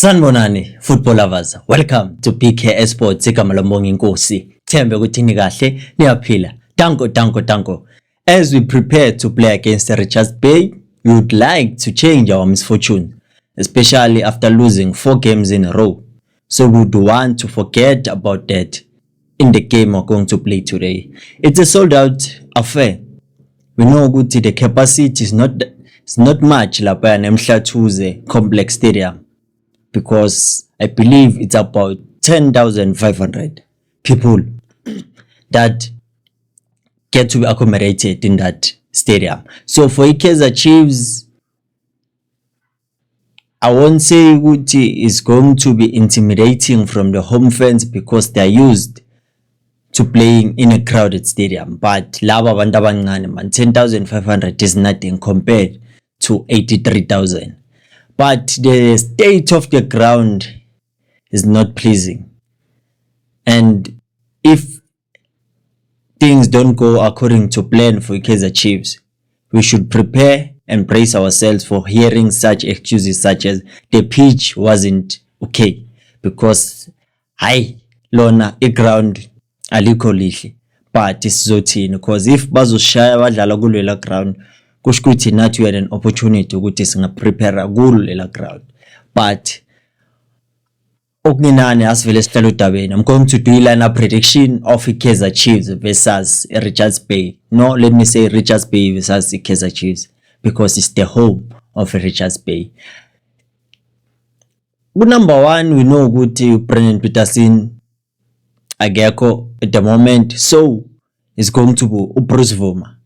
Sanibonani football lovers, welcome to PK Sports. Igama lombonga inkosi. Thembe ukuthi ni kahle niyaphila. Danko. As we prepare to play against Richards Bay, we would like to change our misfortune, especially after losing 4 games in a row. So we would want to forget about that in the game we're going to play today. It's a sold out affair. We know ukuthi the capacity is not much lapha eMhlathuze Complex Stadium, because I believe it's about 10,500 people that get to be accommodated in that stadium. So for Kaizer Chiefs, I won't say Uti is going to be intimidating from the home fans because they are used to playing in a crowded stadium. But laba bantu abancane man, 10,500 is nothing compared to 83,000. But the state of the ground is not pleasing. And if things don't go according to plan for Kaizer Chiefs, we should prepare and brace ourselves for hearing such excuses such as the pitch wasn't okay because lona ground alikho lihle. But isizothini, because if bazoshaya badlala kulela ground, kusho ukuthi nathi we had an opportunity ukuthi singaprepare kulela ground. But okungenani asivele sihlala udabeni. I'm going to do a lineup prediction of Kaizer Chiefs versus Richards Bay. No, let me say Richards Bay versus Kaizer Chiefs because it's the home of Richards Bay. Number 1, we know ukuthi Brendan Peterson akekho at the moment, so it's going to be Bruce Vuma.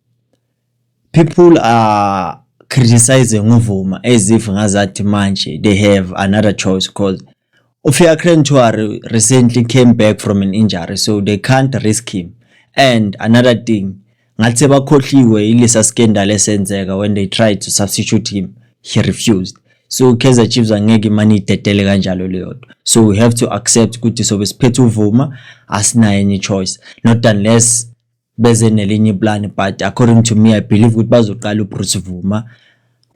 People are criticizing Vuma as if ngazathi manje they have another choice, because Ofia Krentuari recently came back from an injury, so they can't risk him. And another thing, ngathi bakhohliwe ilesa scandal esenzeka when they tried to substitute him, he refused. So Kaizer Chiefs angeke imani itetele kanjalo leyo. So we have to accept ukuthi sobe siphethe uVuma, asinayo any choice, not unless beze nelinye plan. But according to me, I believe ukuthi bazoqala uBruce Vuma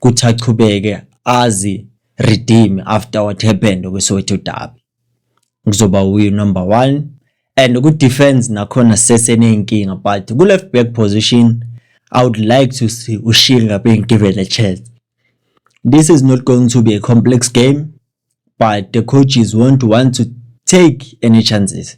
kuthi aqhubeke azi redeem after what happened kweSoweto Derby. Kuzoba uyi number 1. And good defense nakhona sesenenkinga, but ku left back position I would like to see uShinga being given a chance. This is not going to be a complex game, but the coaches won't want to take any chances,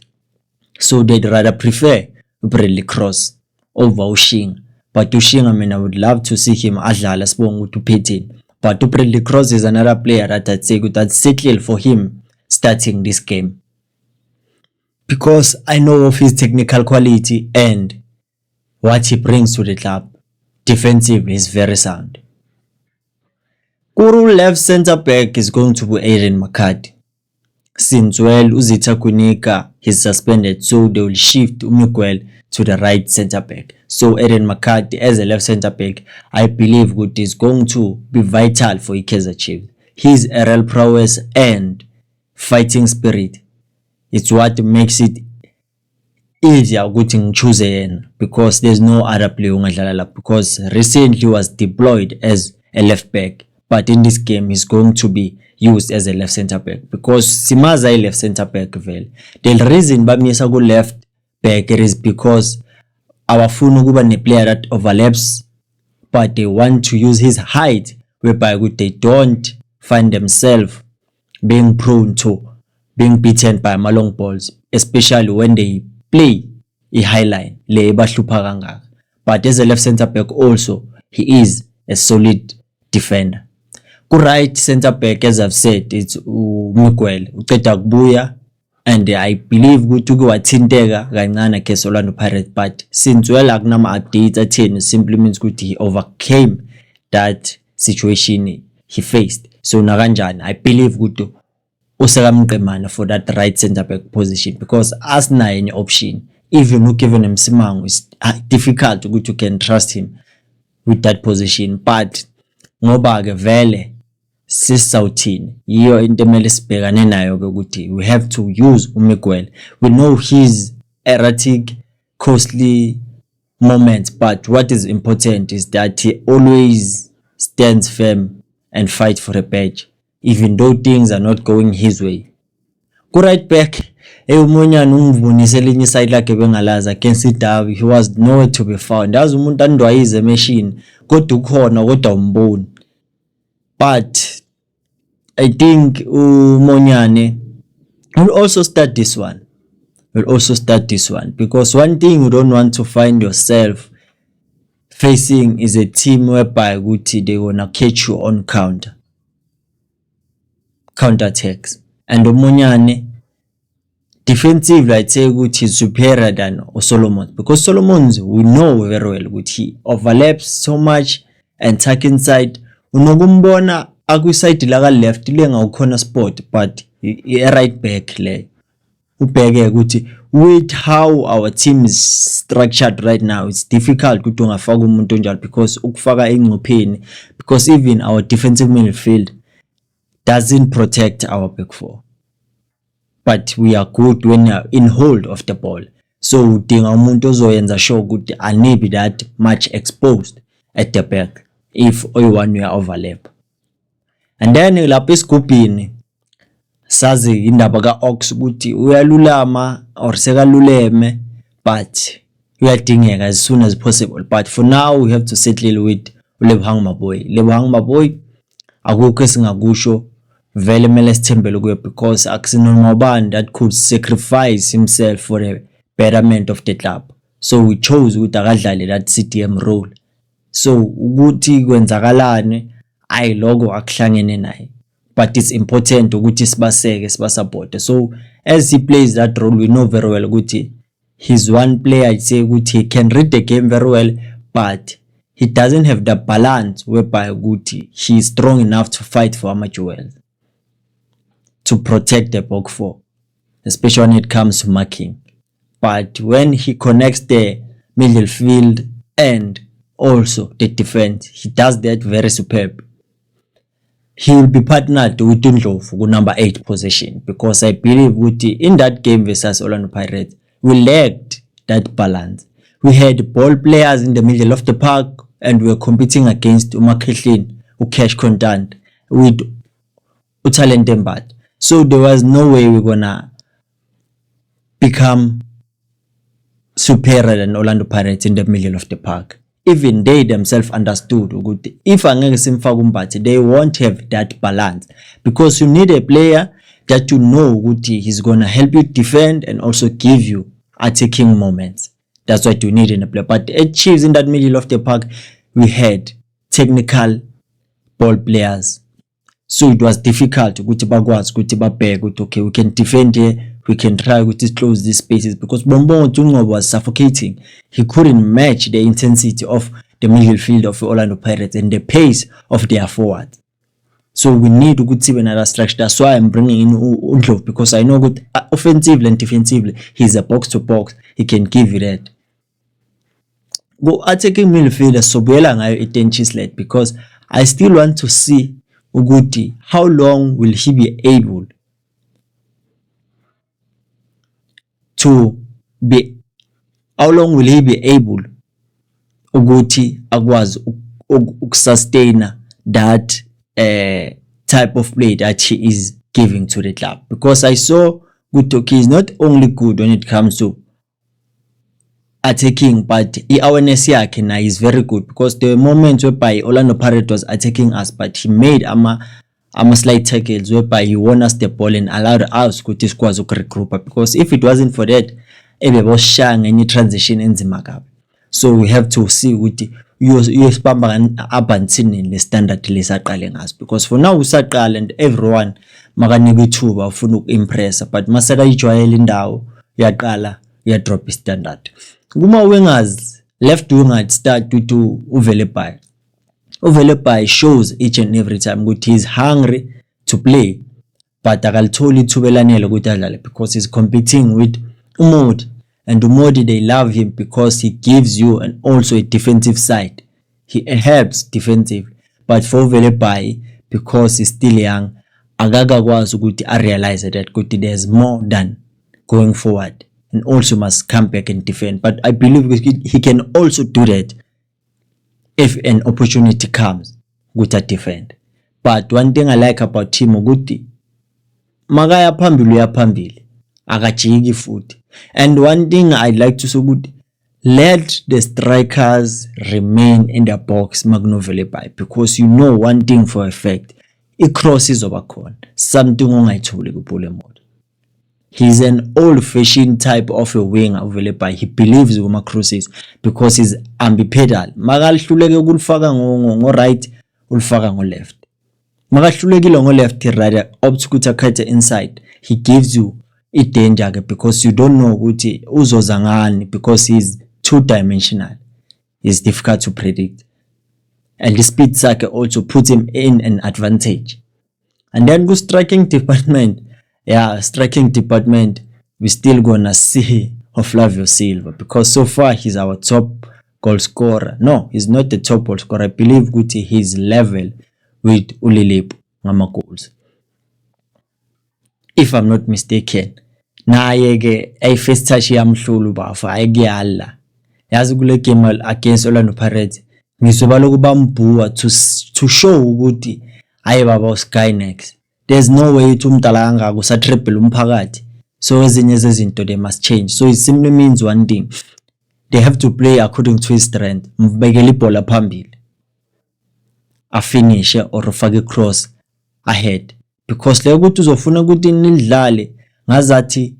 so they'd rather prefer Bradley Cross over uShinga. But uShinga, I mean, I would love to see him adlala sibonga ukuthi uphethini. But Bradley Cross is another player that I'd say that's settled for him starting this game, because I know of his technical quality and what he brings to the club. Defensively is very sound. Kuru left center back is going to be Aiden McCarthy. Since Uzitha Kunika is suspended, so they will shift Miguel to the right center back. So Aiden McCarthy as a left center back, I believe good is going to be vital for Kaizer Chiefs. His aerial prowess and fighting spirit, it's what makes it easier to choose him, because there's no other player because recently was deployed as a left back, but in this game he's going to be used as a left center back because Simaza left center back vele. The reason bamisa ku left back is because abafuna ukuba ne player that overlaps, but they want to use his height whereby they don't find themselves being prone to being beaten by long balls, especially when they play a high line le bahlupha kangaka. But as a left center back also, he is a solid defender. Ku right center back, as I've said, it's Miguel uqeda kubuya, and I believe ukuthi kuwathinteka kancane against Orlando Pirates, but since akunama updates atheni, simply means ukuthi he overcame that situation he faced. So nakanjani I believe ukuthi usekamqemana for that right center back position, because asinayo any option. Even given him Simango, it's difficult ukuthi you can trust him with that position. But ngoba ke vele sisawuthini yiyo into emele sibhekane nayo ukuthi we have to use uMiguel. We know his erratic, costly moments, but what is important is that he always stands firm and fight for a badge. even though things are not going his way. Ku-right back, uMonyane ungivunise elinye iside lakhe bengalazi against iDerby. He was nowhere to be found. Yazi umuntu andwayize emeshini kodwa ukhona kodwa umboni. But I think uMonyane will also start this one. Because one thing you don't want to find yourself facing is a team whereby they wanna catch you on counter attacks. And uMonyane defensively, I'd say he's superior than Solomon, because Solomon, we know very well he overlaps so much and tuck inside. Unokumbona akwiside laka left le ngawukhona spot, but right back le ubheke ukuthi with how our team is structured right now, it's difficult ukuthi ungafaka umuntu onjalo, because ukufaka engcupheni, because even our defensive midfield doesn't protect our back four. But we are good when we are in hold of the ball. So udinga umuntu ozoyenza sure ukuthi anibe that much exposed at the back if oyi-one way overlap. And then lapha esigubhini sazi indaba ka-Ox ukuthi uyalulama or sekaluleme, but uyadingeka as soon as possible. But for now we have to settle with Lebohang Maboe. Lebohang Maboe akukho esingakusho, vele mele sithembele kuye, because akusinoma ubani that could sacrifice himself for the betterment of the club. So we chose ukuthi akadlale that CDM role. So ukuthi kwenzakalane ayiloko akuhlangene naye, but it's important ukuthi sibaseke sibasupport. So as he plays that role, we know very well ukuthi he's one player, I'd say ukuthi he can read the game very well, but he doesn't have the balance whereby ukuthi he is strong enough to fight for amateur wealth, to protect the back four, especially when it comes to marking. But when he connects the middle field and also the defense, he does that very superb. He will be partnered with Ndlovu ku number 8 position, because I believe in that game versus Orlando Pirates, we lacked that balance. We had ball players in the middle of the park and we were competing against uMakhehlin, Cash Contant, with uTalente Mbata. So there was no way we're gonna become superior than Orlando Pirates in the middle of the park. Even they themselves understood ukuthi if angeke simfaka uMbatha, they won't have that balance, because you need a player that you know ukuthi he's gonna help you defend and also give you attacking moments. That's what you need in a player. But at Chiefs, in that middle of the park, we had technical ball players. So it was difficult ukuthi bakwazi ukuthi babheke ukuthi okay, we can defend here, we can try to close these spaces, because Bongbongo Dungwa was suffocating. He couldn't match the intensity of the middle field of Orlando Pirates and the pace of their forward. So we need to see another structure. That's why I'm bringing in Ndlovu, because I know good offensively and defensively he's a box to box. He can give you that. Go attacking midfielder sobuyela ngayo i-10 because I still want to see ukuthi how long will he be able ukuthi akwazi ukusustain that type of play that he is giving to the club. Because I saw Gutoki is not only good when it comes to attacking, but awareness yakhe na is very good, because there were moments whereby Orlando Pirates was attacking us, but he made ama slight tackles whereby he won us the ball and allowed us ukuthi sikwazi ukuregroupa, because if it wasn't for that ebeboshaya ngenye transition enzima kabi. So we have to see ukuthi uyosibamba abanthini le standard lesaqale ngaso, because for now usaqala and everyone makanika ithuba ufuna ukuimpressa, but maseka ijwayela indawo yaqala drop standard. Kuma wingers left winger start to Uvelepai. Uvelepai shows each and every time ukuthi he's hungry to play, but akalitholi ithuba elanele ukuthi adlale, because he's competing with Umodi, and Umodi, they love him because he gives you and also a defensive side. He helps defensive, but for Uvelepai, because he's still young, akakakwazi ukuthi realize that ukuthi there's more than going forward, and also must come back and defend. But I believe he can also do that if an opportunity comes with a defend. but one thing I like about him ukuthi makaya phambili uyaphambili akajiki futhi. And one thing I'd like to say ukuthi let the strikers remain in the box makunovele by, because you know one thing for a fact, i-cross izoba khona, something ongayitholi kuPaul Emoto. He's an old-fashioned type of a winger uvele by. He believes kuma crosses because he's ambipedal. Makalihluleke ukulifaka ngo right ulifaka ngo left. Makahlulekile ngo left right opt ukuthi akhethe inside. He gives you i-danger because you don't know ukuthi uzoza ngani, because he's two-dimensional. It's difficult to predict. And the speed sakhe also puts him in an advantage. And then go striking department. Yeah, striking department, we still gonna see Flavio Silva, because so far he's our top goal scorer. No, he's not the top goal scorer. I believe Guti he's level with Ulilipo ngama goals, if I'm not mistaken. Naye ke ay first touch yamhlulu bafa ayekuyala. Yazi kule game against Orlando Pirates ngizoba lokuba mbhuwa to show ukuthi ayi baba Skynex. There's no way to umdala kangaka usatriple umphakathi. So ezinye zezinto they must change. So it simply means one thing, they have to play according to his strength. Mbekele ibhola phambili, afinish or ufake cross ahead, because le ukuthi uzofuna ukuthi nidlale ngazathi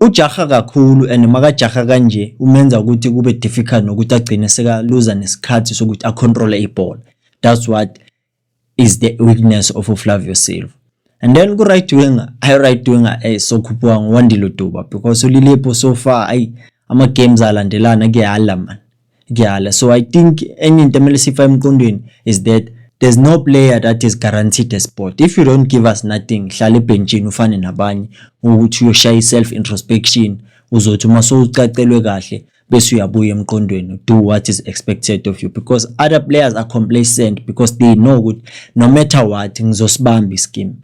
ujaha kakhulu, and makajaha kanje umenza ukuthi kube difficult nokuthi agcine seka loser nesikhathi sokuthi a control ibhola. That's what is the weakness of Flavio Silva. And then go right winger, sokhuphuka ngoWandile Duba, because uLilipo so far ama games alandelana kuyala man, kuyala. So I think any into sifa emqondweni is that there's no player that is guaranteed a spot. If you don't give us nothing, hlala ebenchini ufane nabanye ukuthi uyoshaya self introspection, uzothi uma sowucacelwe kahle bese uyabuya emqondweni, do what is expected of you, because other players are complacent because they know ukuthi no matter what ngizosibamba ischeme.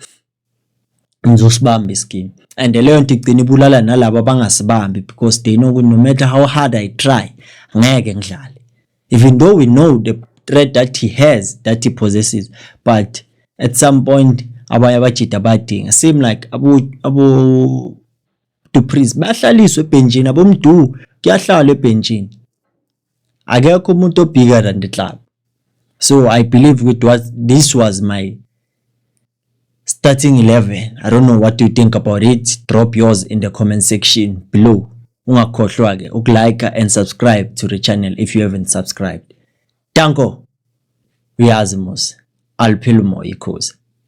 And leyo nto igcina ibulala nalabo abangasibambi, because they know no matter how hard I try ngeke ngidlale, even though we know the threat that he has, that he possesses. But at some point abanye abajida badinga, seem like abo Dupreez bahlaliswe ebenchini, abomdu kuyahlala ebenchini, akekho umuntu bigger than the club. So I believe this was my starting 11. I don't know what you think about it. Drop yours in the comment section below. Ungakhohlwa ke ukulike and subscribe to the channel if you haven't subscribed. Danko, uyazi mos, alphila umoya ikhosi.